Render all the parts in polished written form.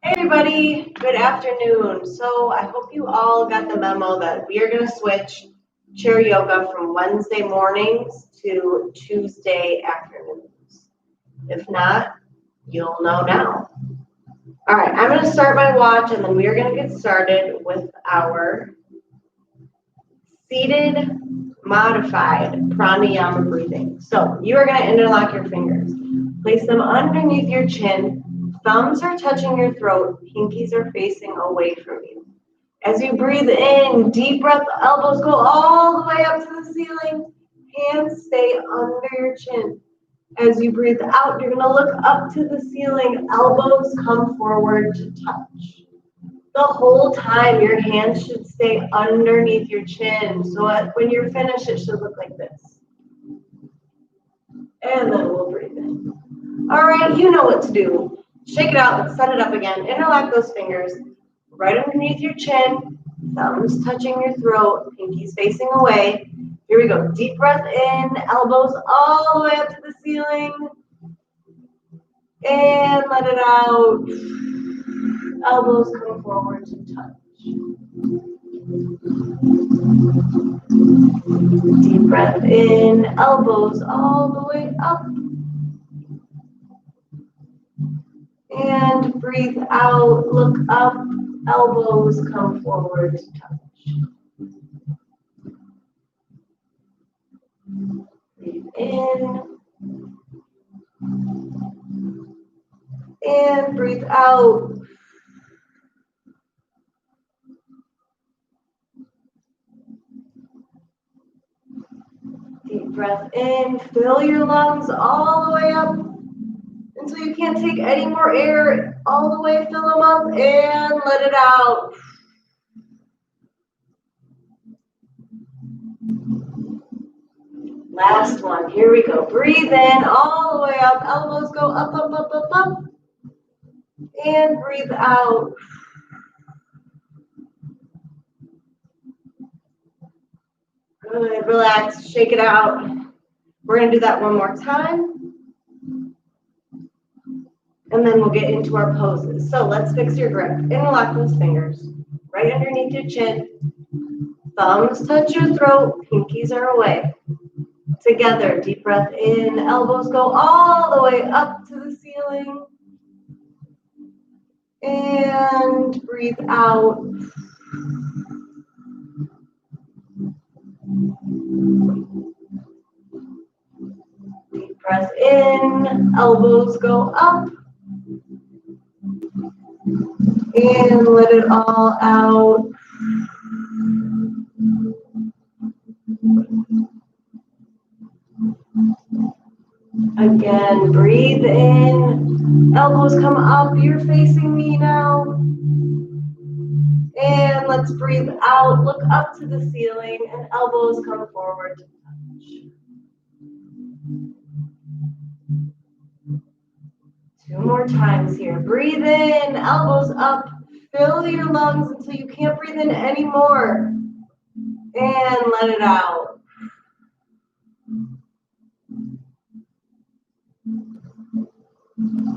Hey everybody, good afternoon. So I hope you all got the memo that we are going to switch chair yoga from Wednesday mornings to Tuesday afternoons. If not, you'll know now. All right, I'm going to start my watch and then we are going to get started with our seated modified pranayama breathing. So you are going to interlock your fingers. Place them underneath your chin. Thumbs are touching your throat. Pinkies are facing away from you. As you breathe in, deep breath, elbows go all the way up to the ceiling. Hands stay under your chin. As you breathe out, you're going to look up to the ceiling. Elbows come forward to touch. The whole time, your hands should stay underneath your chin. So when you're finished, it should look like this. And then we'll breathe in. All right, you know what to do. Shake it out and set it up again. Interlock those fingers right underneath your chin. Thumbs touching your throat. Pinkies facing away. Here we go. Deep breath in. Elbows all the way up to the ceiling. And let it out. Elbows come forward to touch. Deep breath in, elbows all the way up. And breathe out, look up, elbows come forward to touch. Breathe in. And breathe out. Deep breath in, fill your lungs all the way up until you can't take any more air. All the way, fill them up and let it out. Last one, here we go. Breathe in all the way up, elbows go up, up, up, up, up. And breathe out. Good, relax, shake it out. We're going to do that one more time. And then we'll get into our poses. So let's fix your grip. Interlock those fingers right underneath your chin. Thumbs touch your throat, pinkies are away. Together, deep breath in, elbows go all the way up to the ceiling. And breathe out. Deep breath in, elbows go up. And let it all out. Again, breathe in, elbows come up, you're facing me now. And let's breathe out, look up to the ceiling, and elbows come forward to touch. 2 more times here. Breathe in, elbows up, fill your lungs until you can't breathe in anymore. And let it out.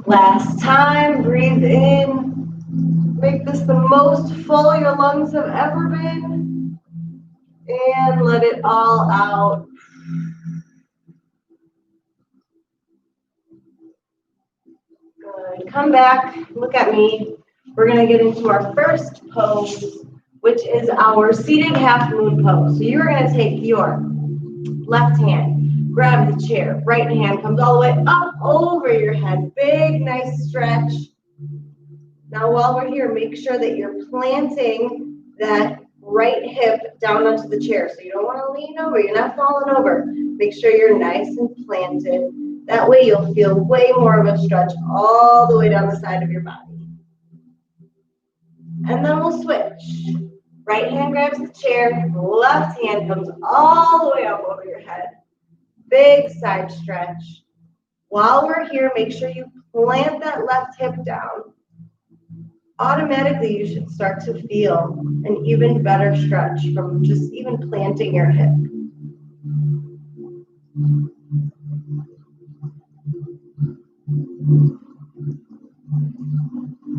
Last time, breathe in. Make this the most full your lungs have ever been. And let it all out. Good. Come back, look at me. We're going to get into our first pose, which is our seated half moon pose. So you're going to take your left hand, grab the chair, right hand comes all the way up over your head. Big, nice stretch. Now while we're here, make sure that you're planting that right hip down onto the chair. So you don't want to lean over, you're not falling over. Make sure you're nice and planted. That way you'll feel way more of a stretch all the way down the side of your body. And then we'll switch. Right hand grabs the chair, left hand comes all the way up over your head. Big side stretch. While we're here, make sure you plant that left hip down. Automatically, you should start to feel an even better stretch from just even planting your hip.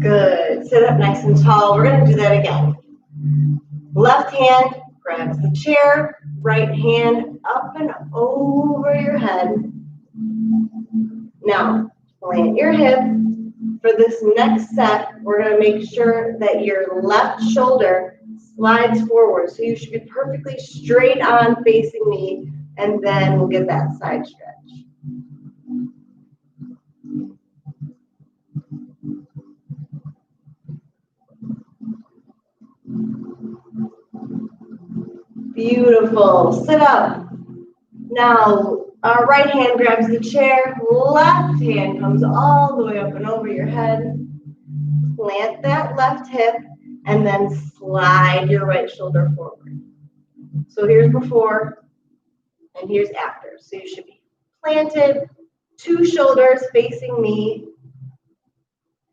Good. Sit up nice and tall. We're going to do that again. Left hand grabs the chair. Right hand up and over your head. Now, plant your hip. For this next set, we're going to make sure that your left shoulder slides forward. So you should be perfectly straight on facing me, and then we'll get that side stretch. Beautiful. Sit up. Now, our right hand grabs the chair. Left hand comes all the way up and over your head. Plant that left hip, and then slide your right shoulder forward. So here's before, and here's after. So you should be planted, two shoulders facing me,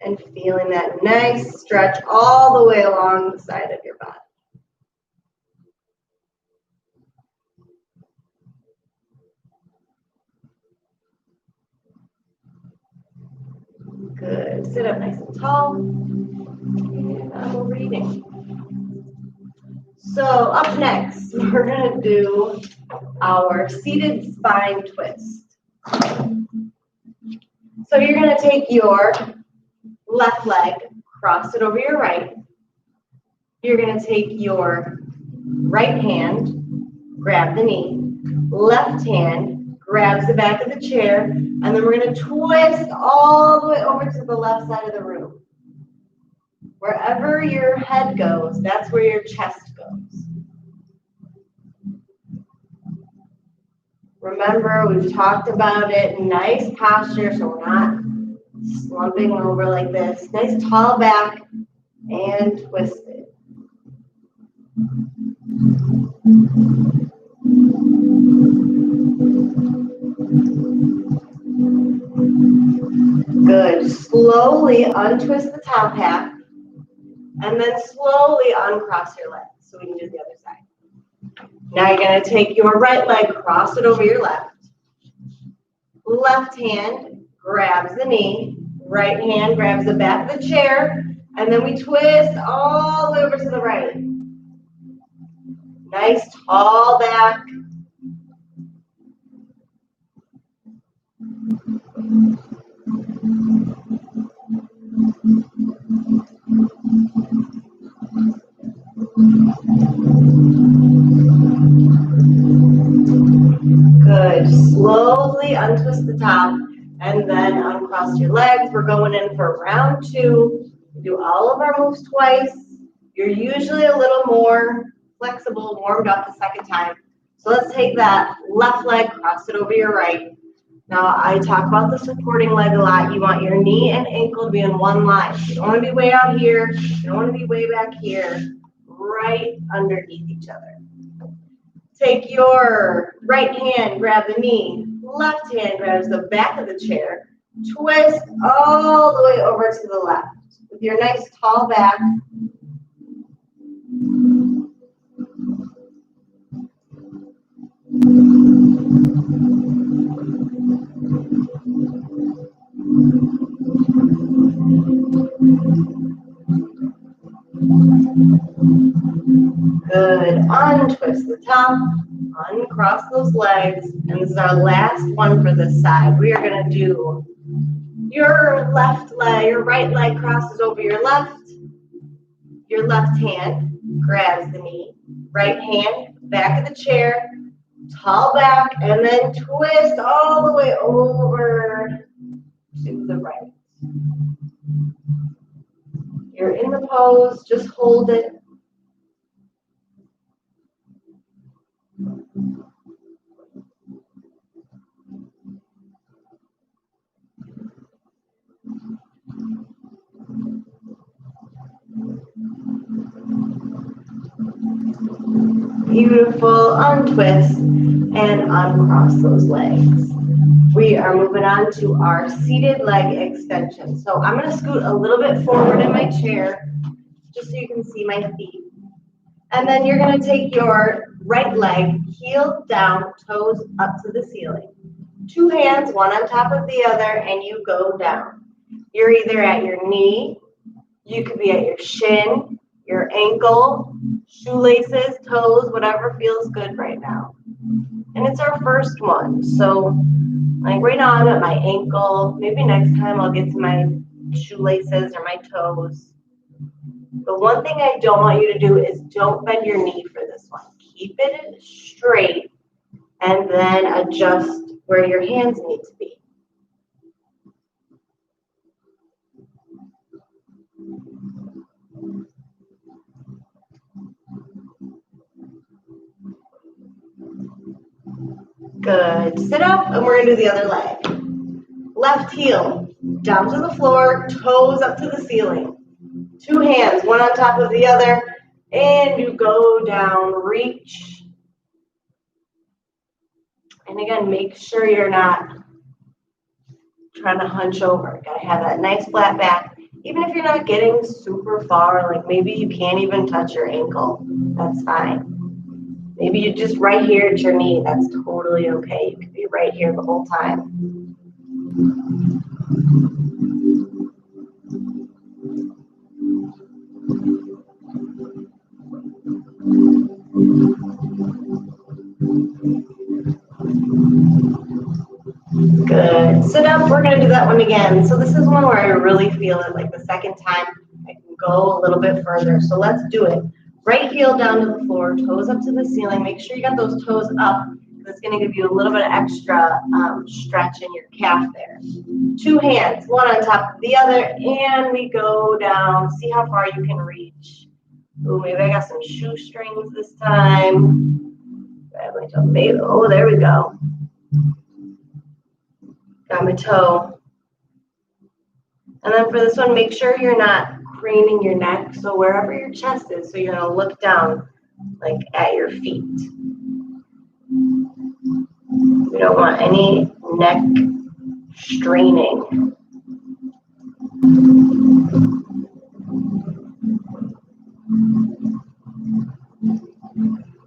and feeling that nice stretch all the way along the side of your body. Good. Sit up nice and tall. And I'm reading. So up next, we're going to do our seated spine twist. So you're going to take your left leg, cross it over your right. You're going to take your right hand, grab the knee. Left hand grabs the back of the chair, and then we're going to twist all the way over to the left side of the room. Wherever your head goes, that's where your chest goes. Remember, we've talked about it. Nice posture, so we're not slumping over like this. Nice tall back and twist it. Good. Slowly untwist the top half, and then slowly uncross your legs so we can do the other side. Now you're going to take your right leg, cross it over your left. Left hand grabs the knee. Right hand grabs the back of the chair, and then we twist all the way over to the right. Nice tall back. Good. Slowly untwist the top and then uncross your legs. We're going in for round two. We do all of our moves twice. You're usually a little more flexible, warmed up the second time. So let's take that left leg, cross it over your right. Now, I talk about the supporting leg a lot. You want your knee and ankle to be in one line. You don't want to be way out here. You don't want to be way back here. Right underneath each other. Take your right hand, grab the knee. Left hand grabs the back of the chair. Twist all the way over to the left. With your nice tall back. Good. Untwist the top, uncross those legs, and this is our last one for this side. We are going to do your left leg, your right leg crosses over your left hand grabs the knee, right hand, back of the chair, tall back, and then twist all the way over to the right. You're in the pose, just hold it. Beautiful. Untwist and uncross those legs. We are moving on to our seated leg extension. So I'm going to scoot a little bit forward in my chair just so you can see my feet. And then you're going to take your right leg, heel down, toes up to the ceiling. Two hands, one on top of the other, and you go down. You're either at your knee, you could be at your shin, your ankle, shoelaces, toes, whatever feels good right now. And it's our first one. So like right now I'm at my ankle. Maybe next time I'll get to my shoelaces or my toes. But one thing I don't want you to do is don't bend your knee for this one. Keep it straight and then adjust where your hands need to be. Good. Sit up and we're gonna do the other leg. Left heel down to the floor, toes up to the ceiling. 2 hands, one on top of the other, and you go down, reach. And again, make sure you're not trying to hunch over. Gotta have that nice flat back. Even if you're not getting super far, like maybe you can't even touch your ankle, that's fine. Maybe you're just right here at your knee, that's totally okay. You could be right here the whole time. Good. Sit up. We're going to do that one again. So this is one where I really feel it. Like the second time, I can go a little bit further. So let's do it. Right heel down to the floor, toes up to the ceiling. Make sure you got those toes up. That's going to give you a little bit of extra stretch in your calf there. 2 hands, one on top of the other, and we go down. See how far you can reach. Ooh, maybe I got some shoestrings this time. Oh, there we go. Got my toe. And then for this one, make sure you're not craning your neck. So wherever your chest is, so you're going to look down like at your feet. We don't want any neck straining.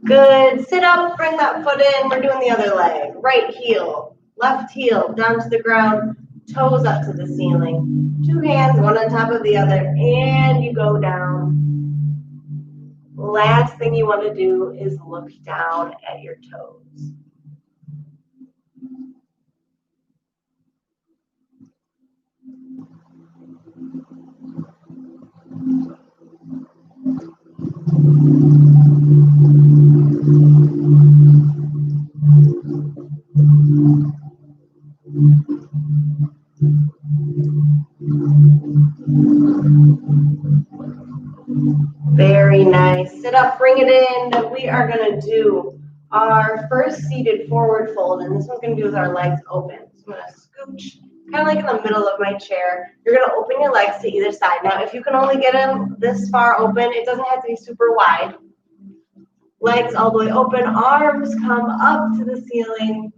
Good. Sit up, bring that foot in. We're doing the other leg. Right heel, left heel down to the ground, toes up to the ceiling. 2 hands, one on top of the other, and you go down. Last thing you want to do is look down at your toes. Very nice. Sit up, bring it in. We are going to do our first seated forward fold, and this one's going to be with our legs open. So I'm going to scooch kind of like in the middle of my chair. You're going to open your legs to either side. Now, if you can only get them this far open, it doesn't have to be super wide. Legs all the way open, arms come up to the ceiling,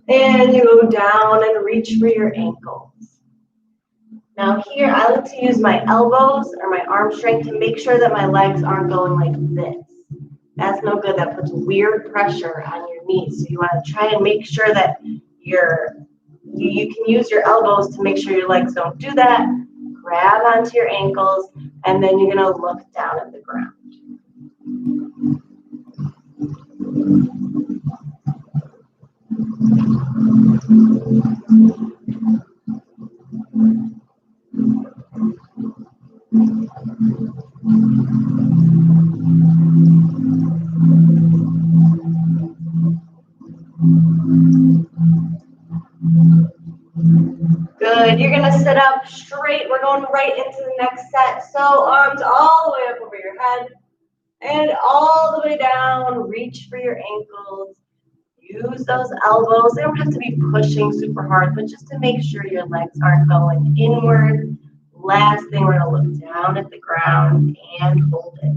and you go down and reach for your ankles. Now here, I like to use my elbows or my arm strength to make sure that my legs aren't going like this. That's no good. That puts weird pressure on your knees. So you want to try and make sure that you can use your elbows to make sure your legs don't do that. Grab onto your ankles, and then you're going to look down at the ground. Good. You're going to sit up straight. We're going right into the next set. So arms all the way up over your head and all the way down. Reach for your ankles. Use those elbows. They don't have to be pushing super hard, but just to make sure your legs aren't going inward. Last thing, we're going to look down at the ground and hold it.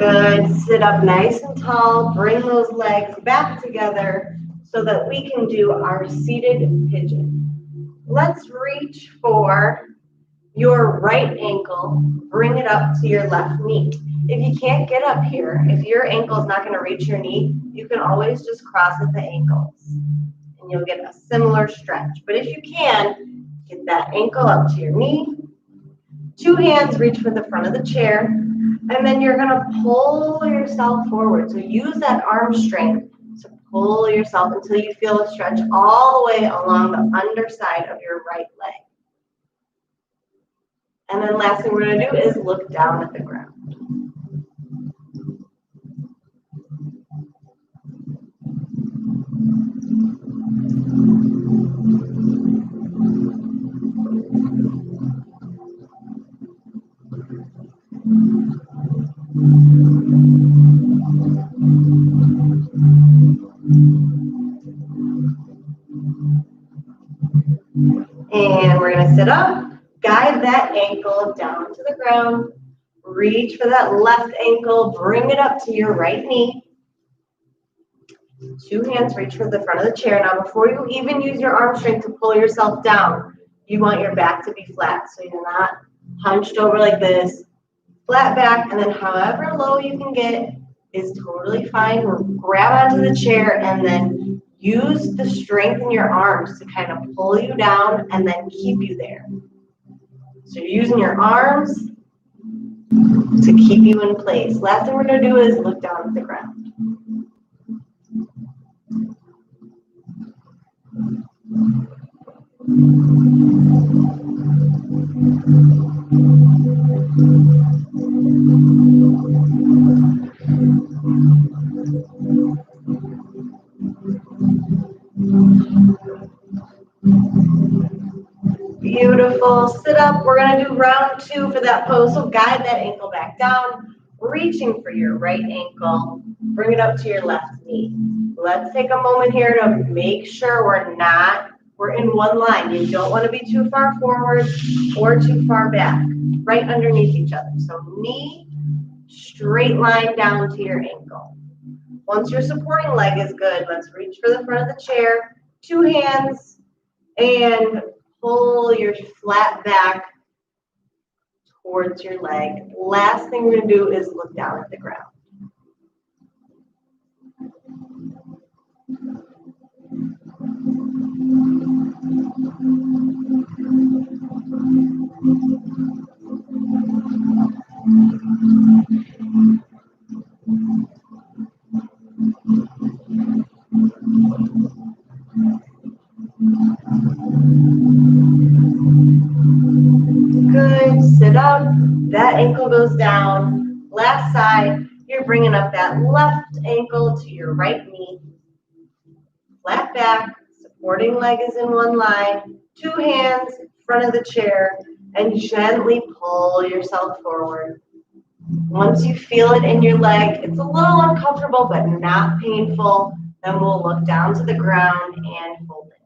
Good. Sit up nice and tall. Bring those legs back together so that we can do our seated pigeon. Let's reach for your right ankle. Bring it up to your left knee. If you can't get up here, if your ankle is not going to reach your knee, you can always just cross at the ankles and you'll get a similar stretch. But if you can, get that ankle up to your knee. Two hands reach for the front of the chair, and then you're going to pull yourself forward. So use that arm strength to pull yourself until you feel a stretch all the way along the underside of your right leg. And then last thing we're going to do is look down at the ground. And we're going to sit up, guide that ankle down to the ground, reach for that left ankle, bring it up to your right knee. Two hands reach for the front of the chair. Now, before you even use your arm strength to pull yourself down, you want your back to be flat. So you're not hunched over like this, flat back, and then however low you can get is totally fine. Grab onto the chair and then use the strength in your arms to kind of pull you down and then keep you there. So you're using your arms to keep you in place. Last thing we're going to do is look down at the ground. Beautiful. Sit up. We're going to do round two for that pose. So guide that ankle back down, reaching for your right ankle. Bring it up to your left knee. Let's take a moment here to make sure we're in one line. You don't want to be too far forward or too far back, right underneath each other. So knee, straight line down to your ankle. Once your supporting leg is good, let's reach for the front of the chair. Two hands and pull your flat back towards your leg. Last thing we're going to do is look down at the ground. Good. Sit up. That ankle goes down. Last side, you're bringing up that left ankle to your right knee. Flat back, supporting leg is in one line. Two hands, front of the chair, and gently pull yourself forward. Once you feel it in your leg, it's a little uncomfortable but not painful. Then we'll look down to the ground and fold it.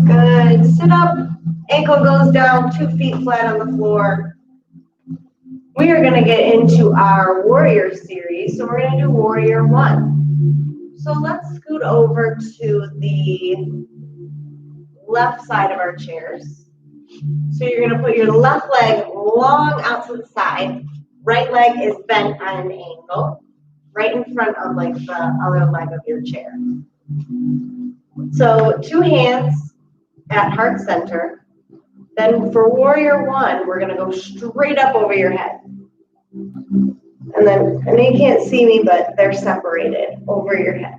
Good. Sit up. Ankle goes down, 2 feet flat on the floor. We are going to get into our warrior series. So we're going to do warrior one. So let's scoot over to the left side of our chairs. So you're going to put your left leg long out to the side. Right leg is bent on an angle, right in front of like the other leg of your chair. So 2 hands at heart center. Then for warrior one, we're going to go straight up over your head. And then, I know you can't see me, but they're separated over your head.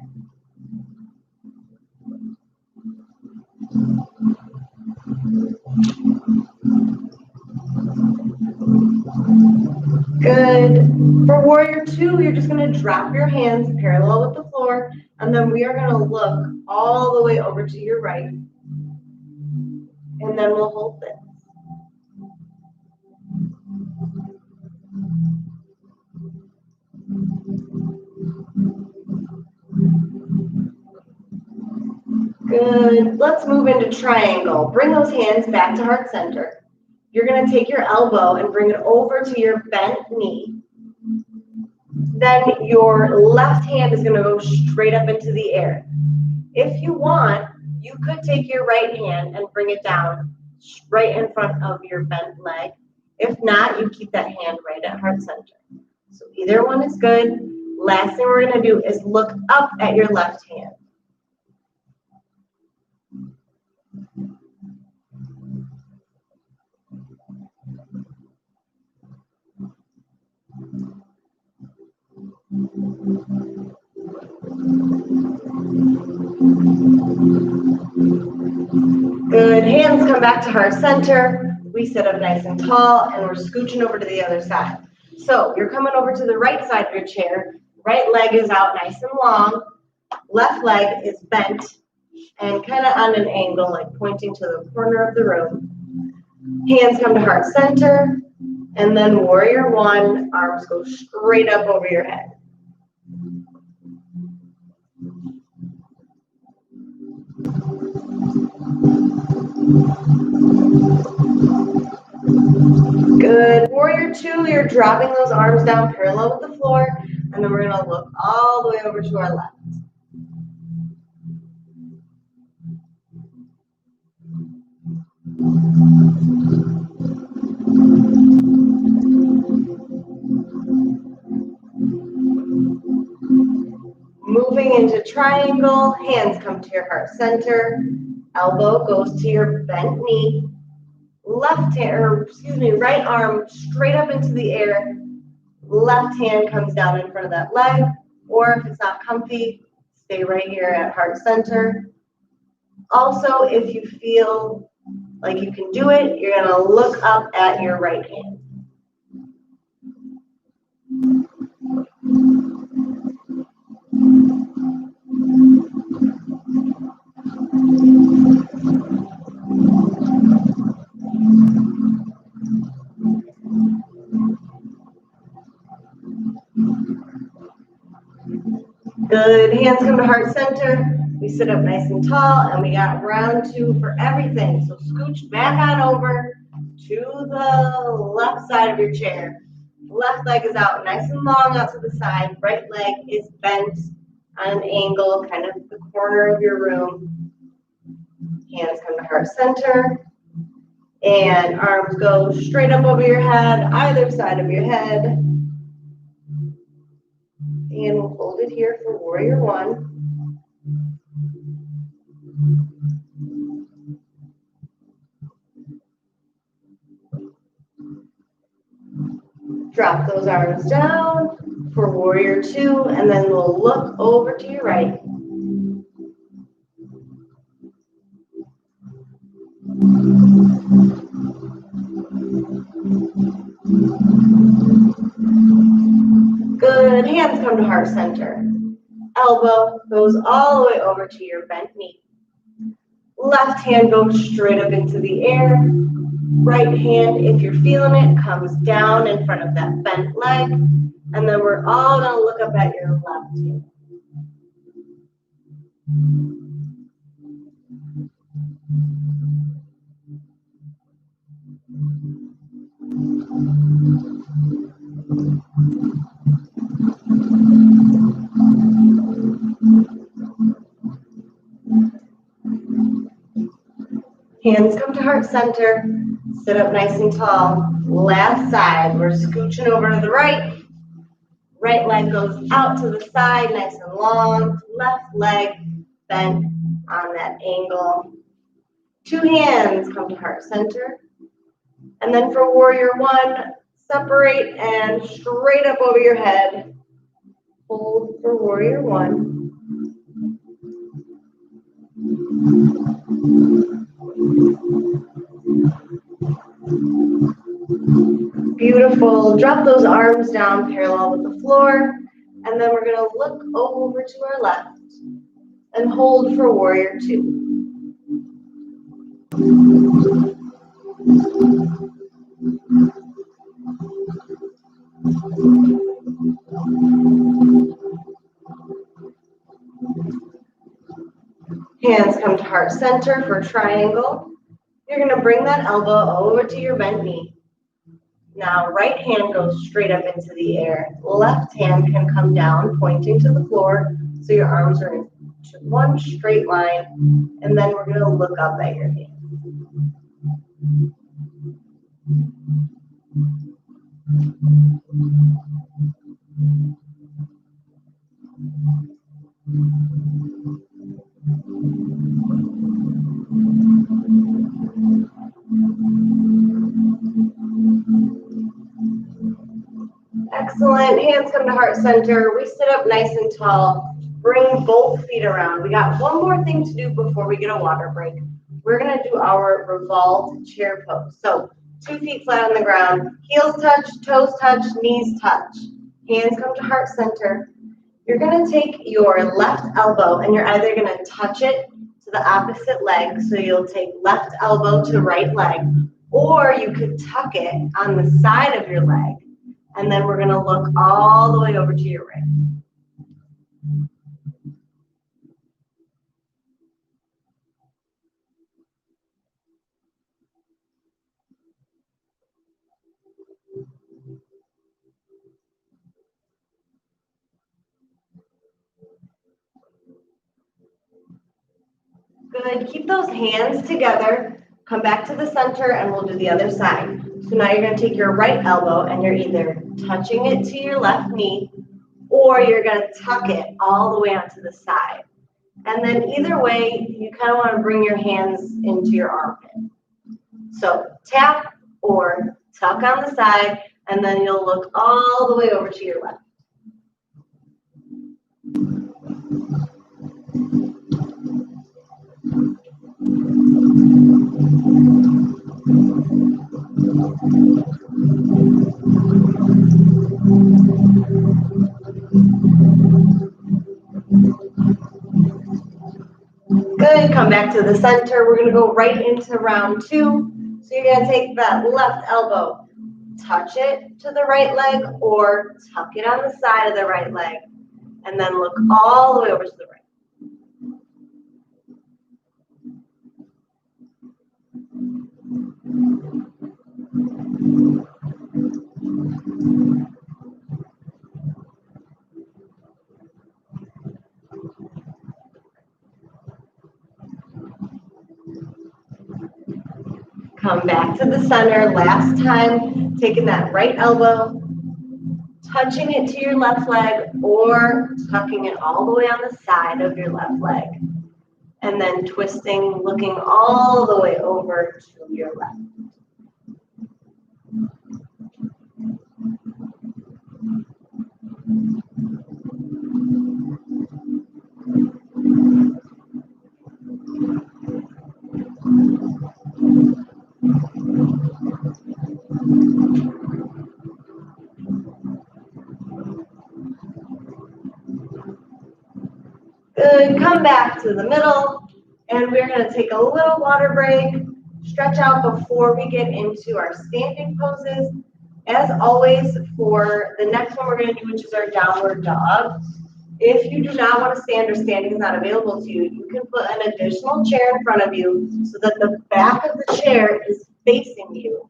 Good. For warrior two, you're just going to drop your hands parallel with the floor, and And then we are going to look all the way over to your right. And then we'll hold this. Good. Let's move into triangle. Bring those hands back to heart center. You're going to take your elbow and bring it over to your bent knee. Then your left hand is going to go straight up into the air. If you want, you could take your right hand and bring it down right in front of your bent leg. If not, you keep that hand right at heart center. So either one is good. Last thing we're going to do is look up at your left hand. Good. Hands come back to heart center. We sit up nice and tall, and we're scooching over to the other side. So you're coming over to the right side of your chair. Right leg is out nice and long. Left leg is bent and kind of on an angle, like pointing to the corner of the room. Hands come to heart center, and then warrior one, arms go straight up over your head. Good. Warrior two, you're dropping those arms down parallel with the floor, and then we're going to look all the way over to our left. Moving into triangle, hands come to your heart center, elbow goes to your bent knee, right arm straight up into the air, left hand comes down in front of that leg, or if it's not comfy, stay right here at heart center. Also, if you feel like you can do it, you're going to look up at your right hand. Good. Hands come to heart center. We sit up nice and tall, and we got round two for everything. So scooch back on over to the left side of your chair. Left leg is out nice and long out to the side. Right leg is bent on an angle, kind of the corner of your room. Hands come to heart center. And arms go straight up over your head, either side of your head. And we'll hold it here for warrior one. Drop those arms down for warrior two, and then we'll look over to your right. Good. Hands come to heart center. Elbow goes all the way over to your bent knee. Left hand goes straight up into the air. Right hand, if you're feeling it, comes down in front of that bent leg. And then we're all going to look up at your left hand. Hands come to heart center. Sit up nice and tall. Left side, we're scooching over to the right. Right leg goes out to the side, nice and long. Left leg bent on that angle. Two hands come to heart center. And then for warrior one, separate and straight up over your head. Hold for warrior one. Beautiful. Drop those arms down parallel with the floor. And then we're going to look over to our left. and hold for warrior two. Hands come to heart center for triangle. You're going to bring that elbow over to your bent knee. Now, right hand goes straight up into the air. Left hand can come down, pointing to the floor, so your arms are in one straight line, and then we're going to look up at your hand. Excellent. Hands come to heart center. We sit up nice and tall. Bring both feet around. We got one more thing to do before we get a water break. We're going to do our revolved chair pose. So 2 feet flat on the ground. Heels touch, toes touch, knees touch. Hands come to heart center. You're going to take your left elbow and you're either going to touch it to the opposite leg. So you'll take left elbow to right leg. Or you could tuck it on the side of your leg. And then we're going to look all the way over to your right. Good. Keep those hands together. Come back to the center and we'll do the other side. So now you're going to take your right elbow and you're either touching it to your left knee or you're going to tuck it all the way onto the side. And then either way, you kind of want to bring your hands into your armpit. So tap or tuck on the side and then you'll look all the way over to your left. Good, come back to the center. We're going to go right into round 2. So you're going to take that left elbow, touch it to the right leg or tuck it on the side of the right leg and then look all the way over to the right. Come back to the center. Last time, taking that right elbow, touching it to your left leg or tucking it all the way on the side of your left leg. And then twisting, looking all the way over to your left. Good, come back to the middle, and we're going to take a little water break, stretch out before we get into our standing poses. As always, for the next one we're going to do, which is our downward dog, if you do not want to stand or standing is not available to you, you can put an additional chair in front of you so that the back of the chair is facing you,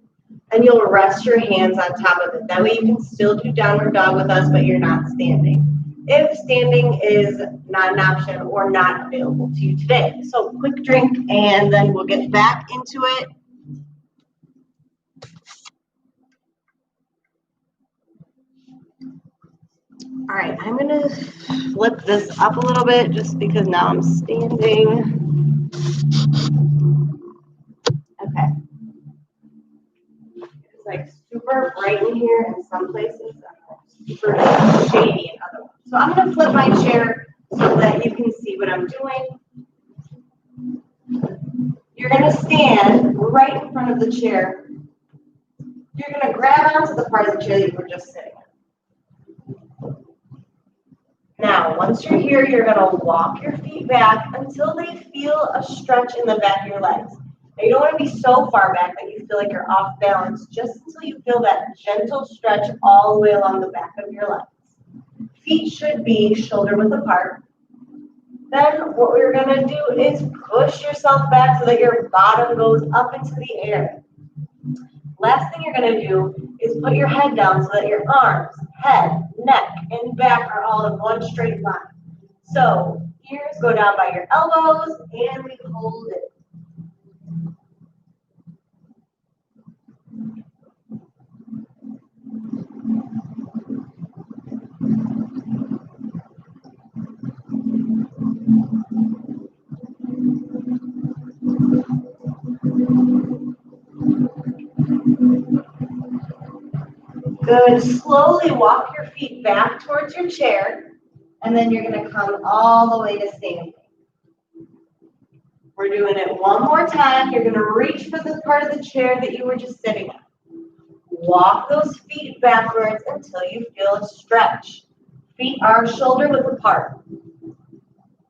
and you'll rest your hands on top of it. That way you can still do downward dog with us, but you're not standing. If standing is not an option or not available to you today. So quick drink and then we'll get back into it. All right, I'm gonna flip this up a little bit just because now I'm standing. Okay. It's like super bright in here in some places, super shady in other ones. So I'm gonna flip my chair so that you can see what I'm doing. You're gonna stand right in front of the chair. You're gonna grab onto the part of the chair that you were just sitting in. Now, once you're here, you're going to walk your feet back until they feel a stretch in the back of your legs. Now, you don't want to be so far back that you feel like you're off balance, just until you feel that gentle stretch all the way along the back of your legs. Feet should be shoulder width apart. Then what we're going to do is push yourself back so that your bottom goes up into the air. Last thing you're going to do is put your head down so that your arms, head, neck, and back are all in one straight line. So ears go down by your elbows, and we hold it. Good. Slowly walk your feet back towards your chair, and then you're going to come all the way to standing. We're doing it one more time. You're going to reach for the part of the chair that you were just sitting on. Walk those feet backwards until you feel a stretch. Feet are shoulder width apart.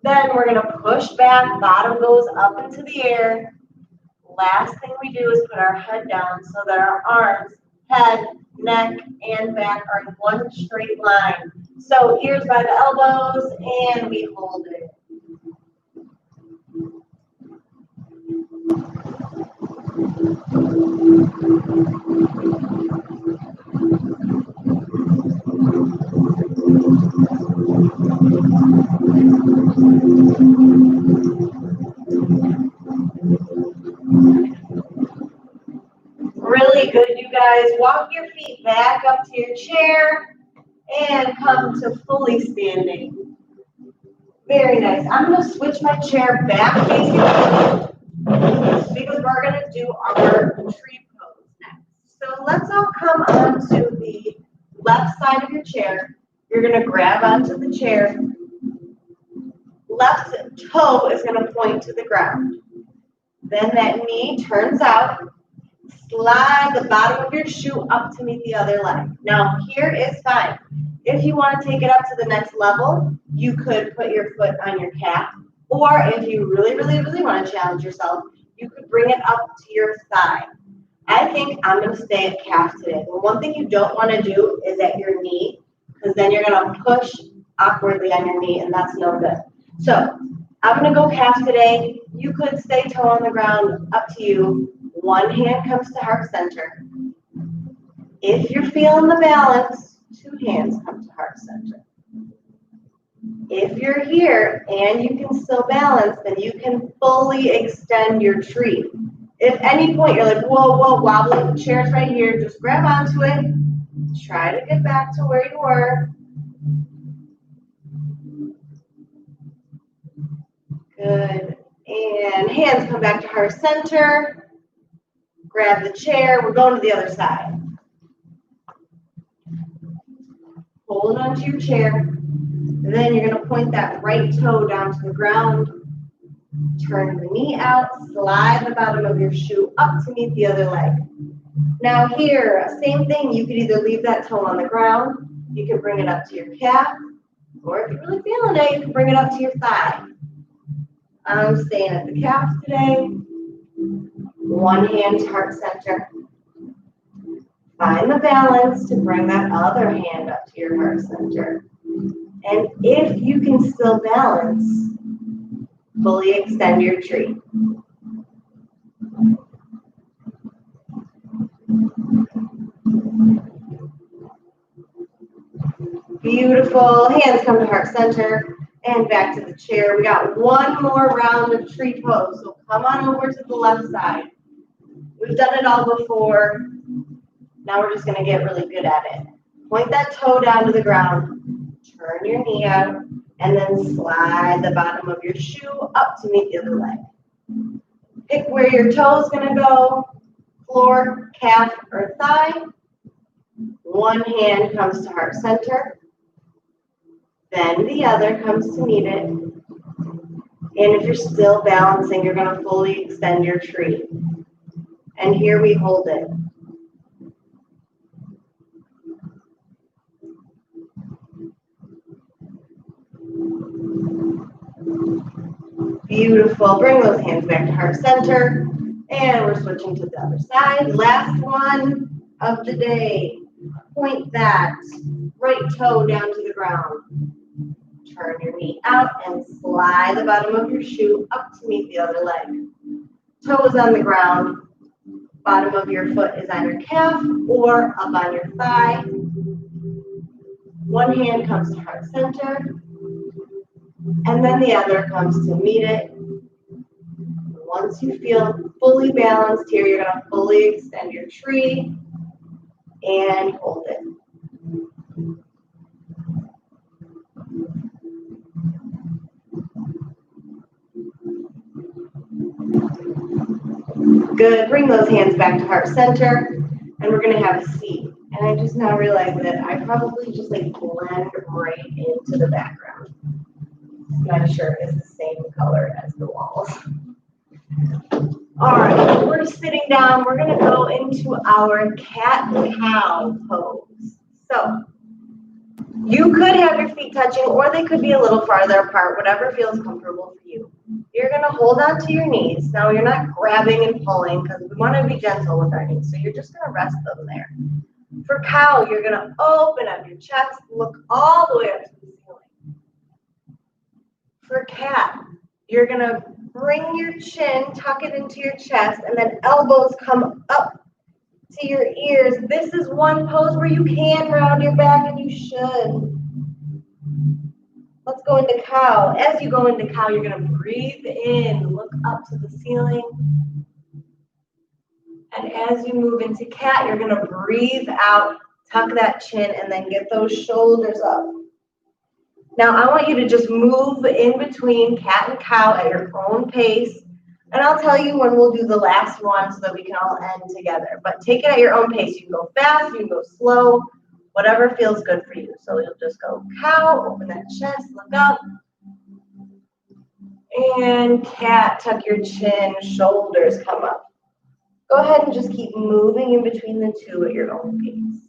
Then we're going to push back, bottom goes up into the air. Last thing we do is put our head down so that our arms, head, neck, and back are in one straight line. So ears by the elbows, and we hold it. Really good, you guys. Walk your feet back up to your chair and come to fully standing. Very nice. I'm going to switch my chair back facing because we're going to do our tree pose next. So let's all come onto the left side of your chair. You're going to grab onto the chair. Left toe is going to point to the ground. Then that knee turns out. Slide the bottom of your shoe up to meet the other leg. Now, here is fine. If you want to take it up to the next level, you could put your foot on your calf. Or if you really want to challenge yourself, you could bring it up to your thigh. I think I'm going to stay at calf today. The one thing you don't want to do is at your knee, because then you're going to push awkwardly on your knee, and that's no good. So I'm going to go calf today. You could stay toe on the ground, up to you. One hand comes to heart center. If you're feeling the balance, two hands come to heart center. If you're here and you can still balance, then you can fully extend your tree. If at any point you're like, whoa, wobbly, the chair's right here, just grab onto it. Try to get back to where you were. Good. And hands come back to heart center. Grab the chair. We're going to the other side. Hold onto your chair. Then you're going to point that right toe down to the ground. Turn the knee out. Slide the bottom of your shoe up to meet the other leg. Now here, same thing. You could either leave that toe on the ground. You can bring it up to your calf. Or if you're really feeling it, you can bring it up to your thigh. I'm staying at the calf today. One hand to heart center. Find the balance to bring that other hand up to your heart center. And if you can still balance, fully extend your tree. Beautiful. Hands come to heart center and back to the chair. We got one more round of tree pose. So come on over to the left side. We've done it all before. Now we're just going to get really good at it. Point that toe down to the ground. Turn your knee out. And then slide the bottom of your shoe up to meet the other leg. Pick where your toe is going to go. Floor, calf, or thigh. One hand comes to heart center. Then the other comes to meet it. And if you're still balancing, you're going to fully extend your tree. And here we hold it. Beautiful. Bring those hands back to heart center. And we're switching to the other side. Last one of the day. Point that right toe down to the ground. Turn your knee out and slide the bottom of your shoe up to meet the other leg. Toe is on the ground. Bottom of your foot is on your calf or up on your thigh. One hand comes to heart center. And then the other comes to meet it. Once you feel fully balanced here, you're going to fully extend your tree and hold it. Good. Bring those hands back to heart center, and we're going to have a seat. And I just now realized that I probably just like blend right into the background. Not sure it's the same color as the walls. All right, we're sitting down. We're going to go into our cat-cow pose. So you could have your feet touching, or they could be a little farther apart, whatever feels comfortable for you. You're going to hold on to your knees. Now, you're not grabbing and pulling because we want to be gentle with our knees. So you're just going to rest them there. For cow, you're going to open up your chest, look all the way up to the ceiling. For cat, you're going to bring your chin, tuck it into your chest, and then elbows come up to your ears. This is one pose where you can round your back, and you should. Let's go into cow. As you go into cow, you're going to breathe in, look up to the ceiling. And as you move into cat, you're going to breathe out, tuck that chin, and then get those shoulders up. Now, I want you to just move in between cat and cow at your own pace. And I'll tell you when we'll do the last one so that we can all end together. But take it at your own pace. You can go fast, you can go slow, whatever feels good for you. So you'll just go cow, open that chest, look up. And cat, tuck your chin, shoulders come up. Go ahead and just keep moving in between the two at your own pace.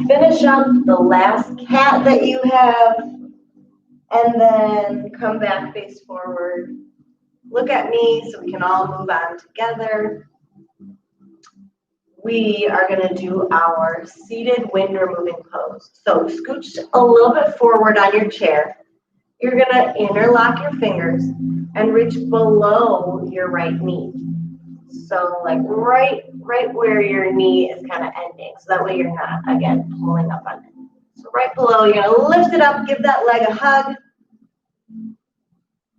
Finish up the last cat that you have, and then come back face forward. Look at me so we can all move on together. We are going to do our seated wind removing pose. So scooch a little bit forward on your chair. You're going to interlock your fingers and reach below your right knee. So like right where your knee is kind of ending. So that way you're not, again, pulling up on it. So right below, you're going to lift it up, give that leg a hug.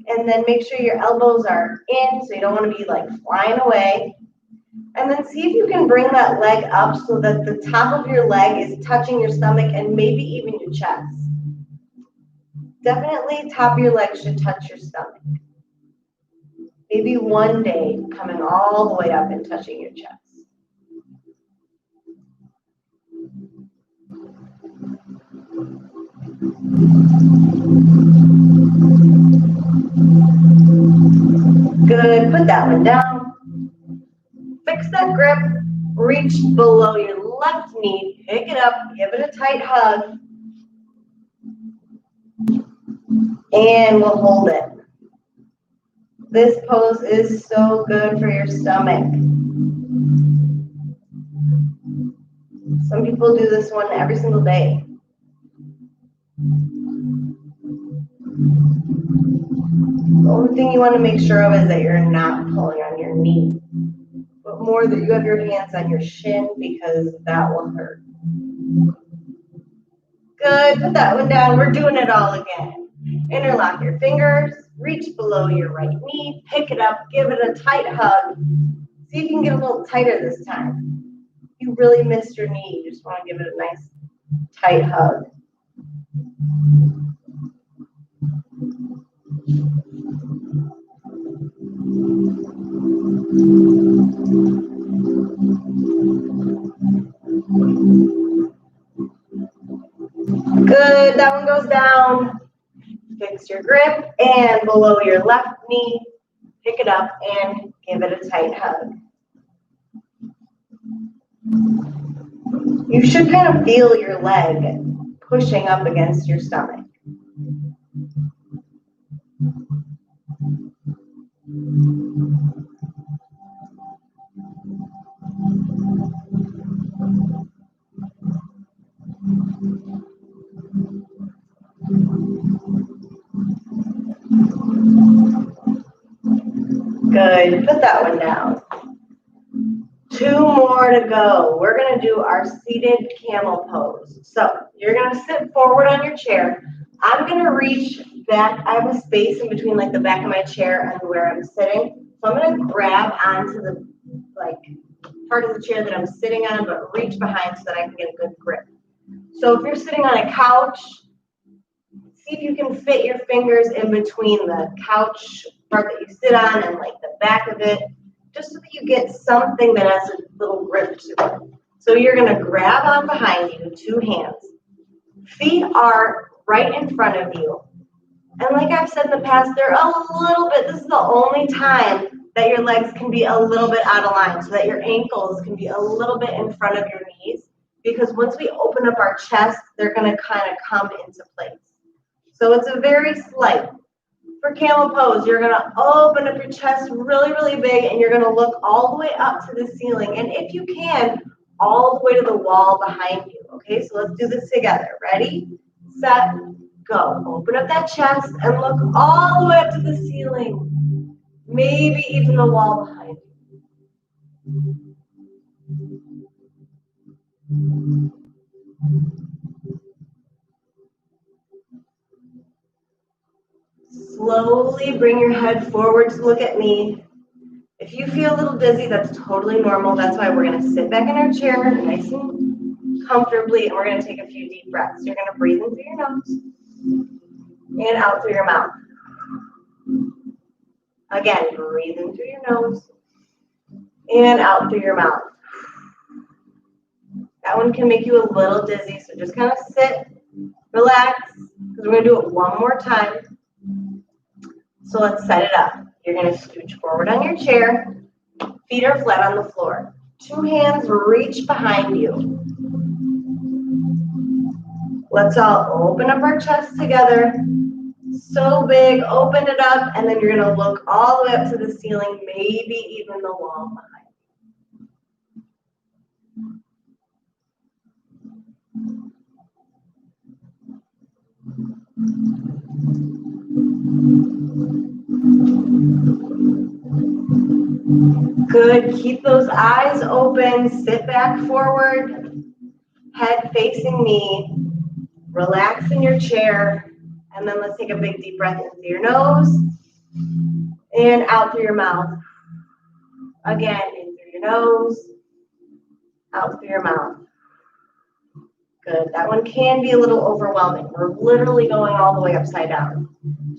And then make sure your elbows are in so you don't want to be like flying away. And then see if you can bring that leg up so that the top of your leg is touching your stomach and maybe even your chest. Definitely top of your leg should touch your stomach. Maybe one day coming all the way up and touching your chest. Good, put that one down. Fix that grip, reach below your left knee, pick it up, give it a tight hug, and we'll hold it. This pose is so good for your stomach. Some people do this one every single day. The only thing you want to make sure of is that you're not pulling on your knee, but more that you have your hands on your shin because that will hurt. Good, put that one down. We're doing it all again. Interlock your fingers, reach below your right knee, pick it up, give it a tight hug. See if you can get a little tighter this time. You really missed your knee. You just want to give it a nice tight hug. Good, that one goes down. Fix your grip, and below your left knee, pick it up and give it a tight hug. You should kind of feel your leg pushing up against your stomach. Good, put that one down. 2 more to go. We're gonna do our seated camel pose. So you're gonna sit forward on your chair. I'm gonna reach back. I have a space in between like the back of my chair and where I'm sitting. So I'm gonna grab onto the part of the chair that I'm sitting on, but reach behind so that I can get a good grip. So if you're sitting on a couch, see if you can fit your fingers in between the couch part that you sit on and like the back of it, just so that you get something that has a little grip to it. So you're gonna grab on behind you, 2 hands. Feet are right in front of you. And like I've said in the past, they're a little bit, this is the only time that your legs can be a little bit out of line, so that your ankles can be a little bit in front of your knees, because once we open up our chest, they're gonna kind of come into place. So it's a very slight. For camel pose, you're gonna open up your chest really, really big, and you're gonna look all the way up to the ceiling. And if you can, all the way to the wall behind you. Okay, so let's do this together. Ready, set, go. Open up that chest and look all the way up to the ceiling. Maybe even the wall behind you. Slowly bring your head forward to look at me. If you feel a little dizzy, that's totally normal. That's why we're going to sit back in our chair nice and comfortably, and we're going to take a few deep breaths. You're going to breathe in through your nose and out through your mouth. Again, breathe in through your nose and out through your mouth. That one can make you a little dizzy, so just kind of sit, relax, because we're going to do it one more time. So let's set it up. You're going to scooch forward on your chair. Feet are flat on the floor. 2 hands reach behind you. Let's all open up our chest together. So big, open it up, and then you're going to look all the way up to the ceiling, maybe even the wall behind. Good, keep those eyes open, sit back forward, head facing me, relax in your chair, and then let's take a big deep breath in through your nose and out through your mouth. Again, in through your nose, out through your mouth. Good, that one can be a little overwhelming. We're literally going all the way upside down.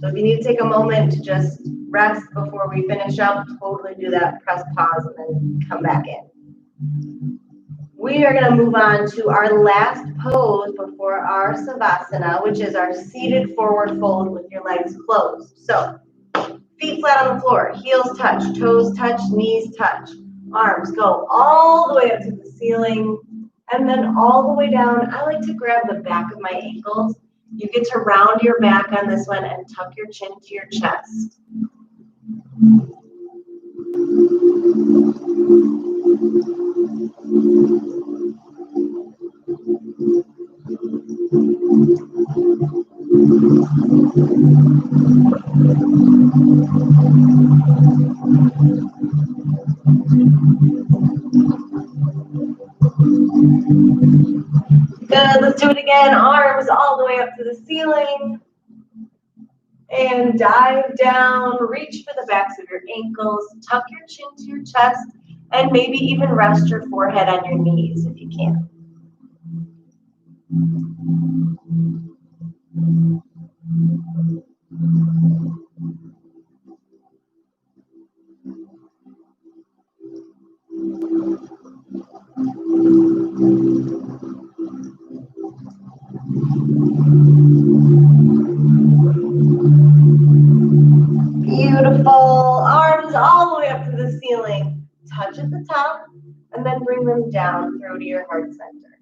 So if you need to take a moment to just rest before we finish up, totally do that. Press pause and then come back in. We are going to move on to our last pose before our Savasana, which is our seated forward fold with your legs closed. So feet flat on the floor, heels touch, toes touch, knees touch. Arms go all the way up to the ceiling and then all the way down. I like to grab the back of my ankles. You get to round your back on this one and tuck your chin to your chest. Good, let's do it again. Arms all the way up to the ceiling. And dive down, reach for the backs of your ankles, tuck your chin to your chest, And maybe even rest your forehead on your knees if you can. Beautiful. Arms all the way up to the ceiling. Touch at the top and then bring them down through to your heart center.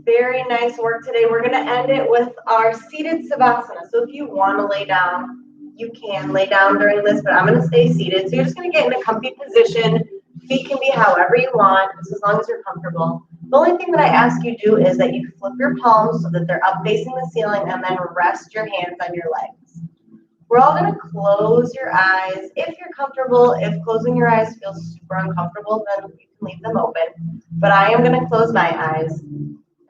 Very nice work today. We're going to end it with our seated Savasana. So if you want to lay down, you can lay down during this, but I'm going to stay seated. So you're just going to get in a comfy position. Feet can be however you want, just as long as you're comfortable. The only thing that I ask you to do is that you flip your palms so that they're up facing the ceiling and then rest your hands on your legs. We're all going to close your eyes. If you're comfortable, if closing your eyes feels super uncomfortable, then you can leave them open. But I am going to close my eyes.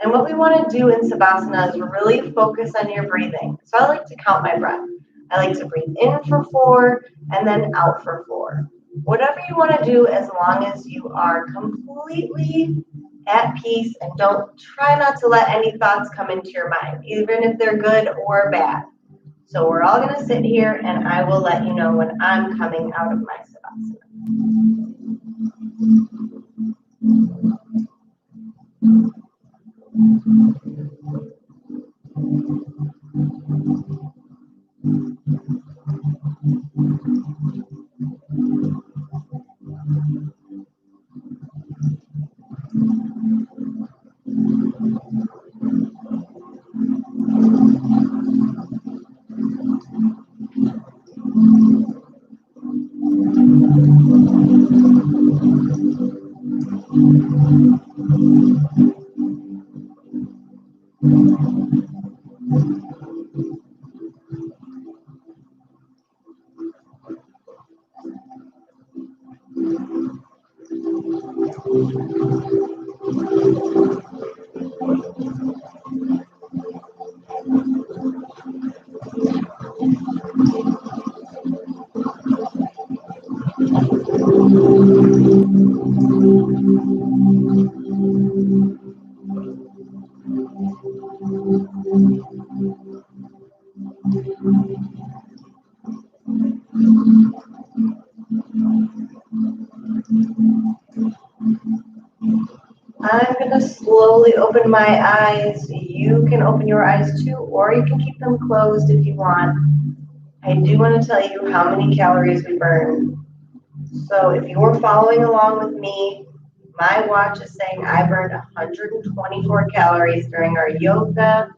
And what we want to do in Savasana is really focus on your breathing. So I like to count my breath. I like to breathe in for 4 and then out for 4. Whatever you want to do, as long as you are completely at peace and try not to let any thoughts come into your mind, even if they're good or bad. So we're all going to sit here and I will let you know when I'm coming out of my Savasana. I'm going to slowly open my eyes. You can open your eyes too, or you can keep them closed if you want. I do want to tell you how many calories we burn. So if you're following along with me, my watch is saying I burned 124 calories during our yoga.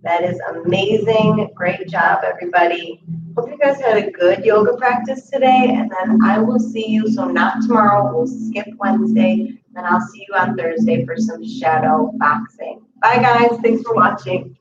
That is amazing. Great job, everybody. Hope you guys had a good yoga practice today, and then I will see you. So not tomorrow, we'll skip Wednesday, and I'll see you on Thursday for some shadow boxing. Bye, guys. Thanks for watching.